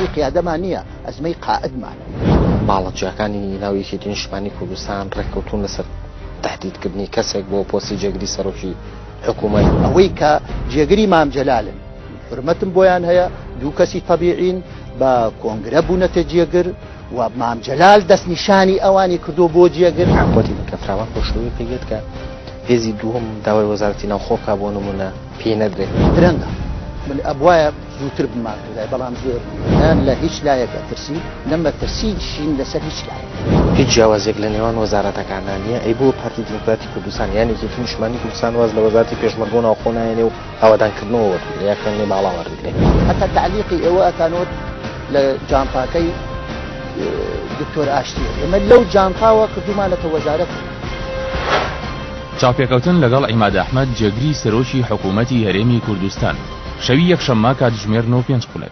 ئەزمەی قیادەمان نییە، ئەزمەی قائدمانە. باڵەچیەکانی ناویەکی نیشتمانی کوردستان ڕێککەوتون لەسەر تهدیدکردنی کەسێک بۆ پۆستی جێگری سەرۆکی حکوومەت. ئەوەی کە جێگری مام جەلالن، حرمەتم بۆیان هەیە، دوو کەسی تەبیعین بە کۆنگرە بوونەتە جێگر و مام جەلال دەستنیشانی ئەوانی کردو بۆ جێگر. حکوومەتی کە فراوان بۆ شێوەیە پێگێت کە هێزی دووەم داوای وەزارەتی ناوخۆکە بۆ نمونە پێ نەدرێت. درەنگە من ئەبوایە زووتر بماکردای، بەڵام زۆر نان لە هیچ لایەکە ترسی نەمە ترسیشین لەسەر هیچ لایە. هیچ جیاوازێک لە نێوان وەزارەتەکانان نییە. ئەی بۆ پارتی دموکراتی کوردستان یانێکی نیشتمانی کوردستان واز لە وەزارەتی پێشمەرگۆ ناوخۆ نایەنێ و ئاوادانکردنەوە وەرگرێ یاکەنێ باڵاوەرگرێ. حتا تعلیقی ئێوە ئەکانەوە لە جانتاکەی دکتۆر ئاشتیە، ئێمە لەو جانتاوە کردومانەتە وەزارەت. چاوپێکەوتن لەگەڵ عیماد ئەحمەد جێگری سەرۆکی حکوومەتی هەرێمی کوردستان شەوی یەکشەممە کاتژمێر 9:05